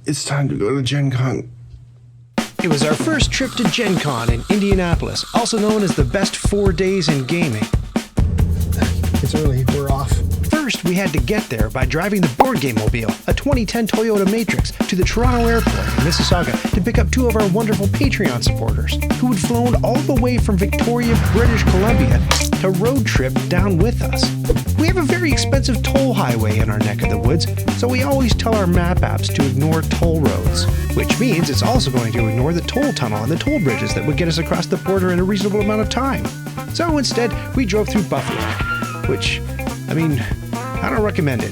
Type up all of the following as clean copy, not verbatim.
It's time to go to Gen Con. It was our first trip to Gen Con in Indianapolis, also known as the best 4 days in gaming. It's early, we're off. First, we had to get there by driving the Board Game Mobile, a 2010 Toyota Matrix, to the Toronto Airport in Mississauga to pick up two of our wonderful Patreon supporters, who had flown all the way from Victoria, British Columbia, to road trip down with us. We have a very expensive toll highway in our neck of the woods, so we always tell our map apps to ignore toll roads, which means it's also going to ignore the toll tunnel and the toll bridges that would get us across the border in a reasonable amount of time. So instead, we drove through Buffalo, which, I don't recommend it.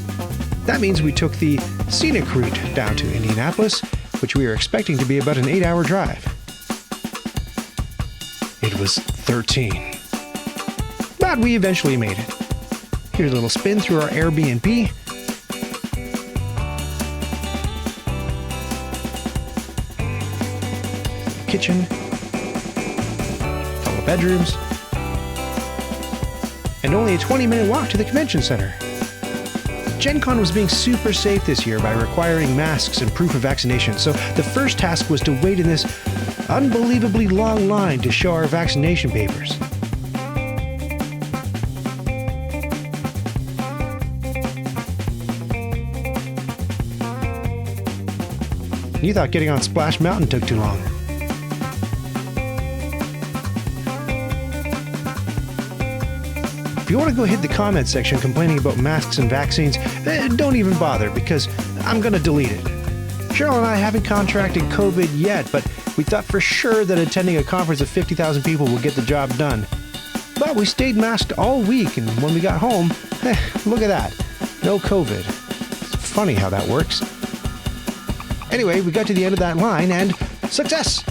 That means we took the scenic route down to Indianapolis, which we were expecting to be about an 8-hour drive. It was 13. But we eventually made it. Here's a little spin through our Airbnb. Kitchen. A couple of bedrooms. And only a 20-minute walk to the convention center. Gen Con was being super safe this year by requiring masks and proof of vaccination, so the first task was to wait in this unbelievably long line to show our vaccination papers. You thought getting on Splash Mountain took too long. If you want to go hit the comment section complaining about masks and vaccines, don't even bother, because I'm going to delete it. Cheryl and I haven't contracted COVID yet, but we thought for sure that attending a conference of 50,000 people would get the job done. But we stayed masked all week, and when we got home, look at that. No COVID. It's funny how that works. Anyway, we got to the end of that line, and success!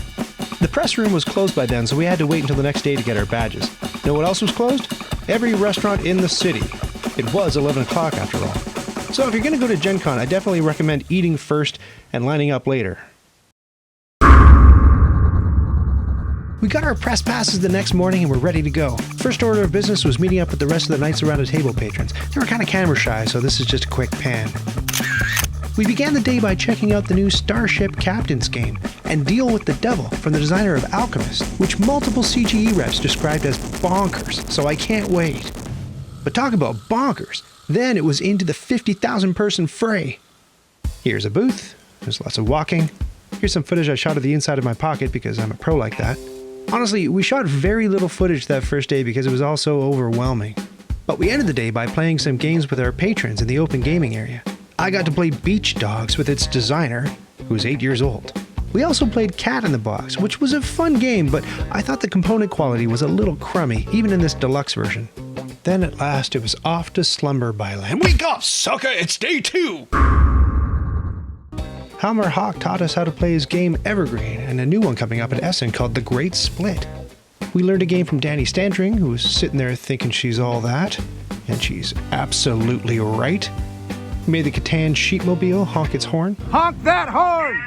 The press room was closed by then, so we had to wait until the next day to get our badges. Know what else was closed? Every restaurant in the city. It was 11 o'clock after all. So if you're going to go to Gen Con, I definitely recommend eating first and lining up later. We got our press passes the next morning and we're ready to go. First order of business was meeting up with the rest of the Knights Around the Table patrons. They were kind of camera shy, so this is just a quick pan. We began the day by checking out the new Starship Captain's game and Deal with the Devil from the designer of Alchemist, which multiple CGE reps described as bonkers, so I can't wait. But talk about bonkers, then it was into the 50,000 person fray. Here's a booth, there's lots of walking. Here's some footage I shot of the inside of my pocket because I'm a pro like that. Honestly, we shot very little footage that first day because it was all so overwhelming. But we ended the day by playing some games with our patrons in the open gaming area. I got to play Beach Dogs with its designer, who's 8 years old. We also played Cat in the Box, which was a fun game, but I thought the component quality was a little crummy, even in this deluxe version. Then at last, it was off to Slumber by Land. Wake up, sucker! It's day 2! Halmer Hawk taught us how to play his game Evergreen, and a new one coming up at Essen called The Great Split. We learned a game from Danny Standring, who was sitting there thinking she's all that, and she's absolutely right. We made the Catan Sheepmobile honk its horn. Honk that horn!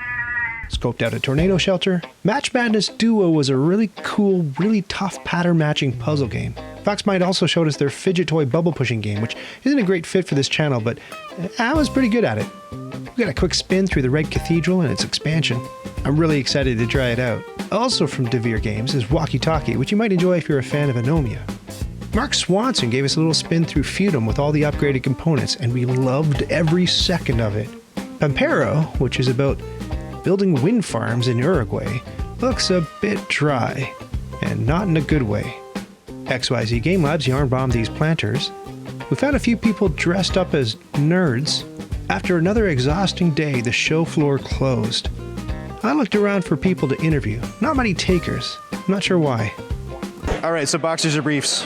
Scoped out a tornado shelter. Match Madness Duo was a really cool, really tough pattern matching puzzle game. Foxmind also showed us their fidget toy bubble pushing game, which isn't a great fit for this channel, but I was pretty good at it. We got a quick spin through the Red Cathedral and its expansion. I'm really excited to try it out. Also from Devere Games is Walkie Talkie, which you might enjoy if you're a fan of Anomia. Mark Swanson gave us a little spin through Feudum with all the upgraded components, and we loved every second of it. Pampero, which is about building wind farms in Uruguay, looks a bit dry, and not in a good way. XYZ Game Labs yarn bombed these planters. We found a few people dressed up as nerds. After another exhausting day, the show floor closed. I looked around for people to interview. Not many takers. I'm not sure why. All right, so boxers or briefs?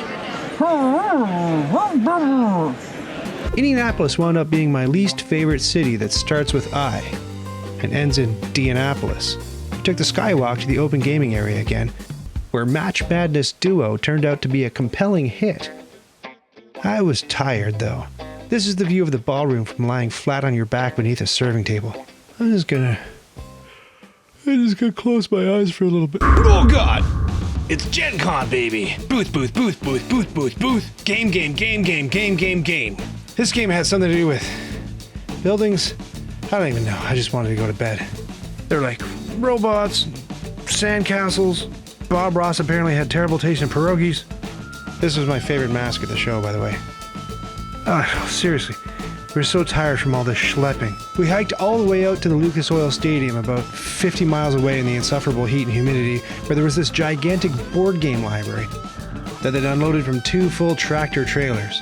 Indianapolis wound up being my least favorite city that starts with I and ends in Deanapolis. We took the Skywalk to the open gaming area again, where Match Madness Duo turned out to be a compelling hit. I was tired though. This is the view of the ballroom from lying flat on your back beneath a serving table. I just gotta close my eyes for a little bit. Oh God! It's Gen Con, baby! Booth, booth, booth, booth, booth, booth, booth. Game. This game has something to do with buildings, I don't even know. I just wanted to go to bed. They're like robots, sandcastles. Bob Ross apparently had terrible taste in pierogies. This was my favorite mask of the show, by the way. Seriously. We were so tired from all this schlepping. We hiked all the way out to the Lucas Oil Stadium, about 50 miles away in the insufferable heat and humidity, where there was this gigantic board game library that they'd unloaded from 2 full tractor trailers.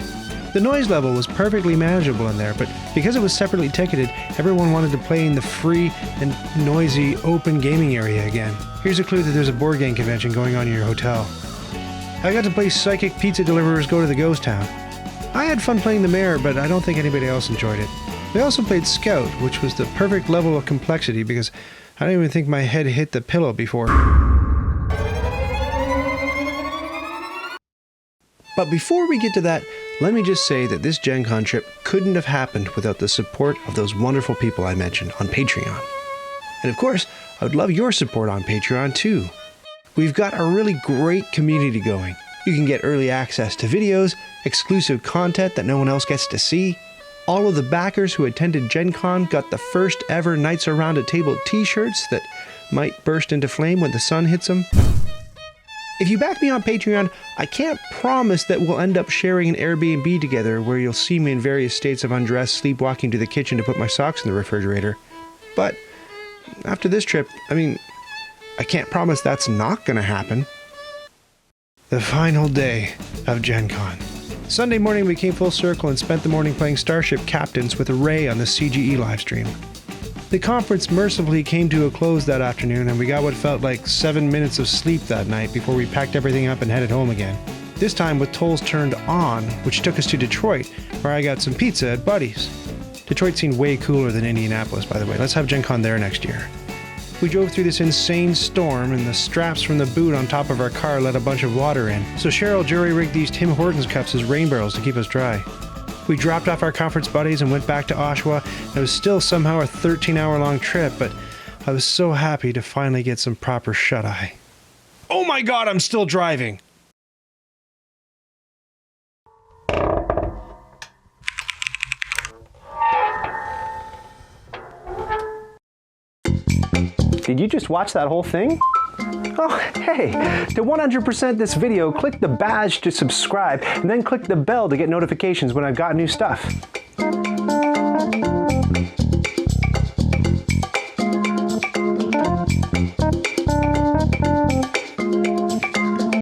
The noise level was perfectly manageable in there, but because it was separately ticketed, everyone wanted to play in the free and noisy open gaming area again. Here's a clue that there's a board game convention going on in your hotel. I got to play Psychic Pizza Deliverers Go to the Ghost Town. I had fun playing the mayor, but I don't think anybody else enjoyed it. We also played Scout, which was the perfect level of complexity because I don't even think my head hit the pillow before. But before we get to that, let me just say that this Gen Con trip couldn't have happened without the support of those wonderful people I mentioned on Patreon. And of course, I would love your support on Patreon too. We've got a really great community going. You can get early access to videos, exclusive content that no one else gets to see. All of the backers who attended Gen Con got the first ever Nights Around a Table t-shirts that might burst into flame when the sun hits them. If you back me on Patreon, I can't promise that we'll end up sharing an Airbnb together where you'll see me in various states of undress sleepwalking to the kitchen to put my socks in the refrigerator. But after this trip, I can't promise that's not gonna happen. The final day of Gen Con. Sunday morning we came full circle and spent the morning playing Starship Captains with Ray on the CGE livestream. The conference mercifully came to a close that afternoon and we got what felt like 7 minutes of sleep that night before we packed everything up and headed home again. This time with tolls turned on, which took us to Detroit, where I got some pizza at Buddy's. Detroit seemed way cooler than Indianapolis, by the way. Let's have Gen Con there next year. We drove through this insane storm, and the straps from the boot on top of our car let a bunch of water in. So Cheryl jury-rigged these Tim Hortons cups as rain barrels to keep us dry. We dropped off our conference buddies and went back to Oshawa. It was still somehow a 13-hour-long trip, but I was so happy to finally get some proper shut-eye. Oh my god, I'm still driving! Did you just watch that whole thing? Oh, hey, to 100% this video, click the badge to subscribe and then click the bell to get notifications when I've got new stuff.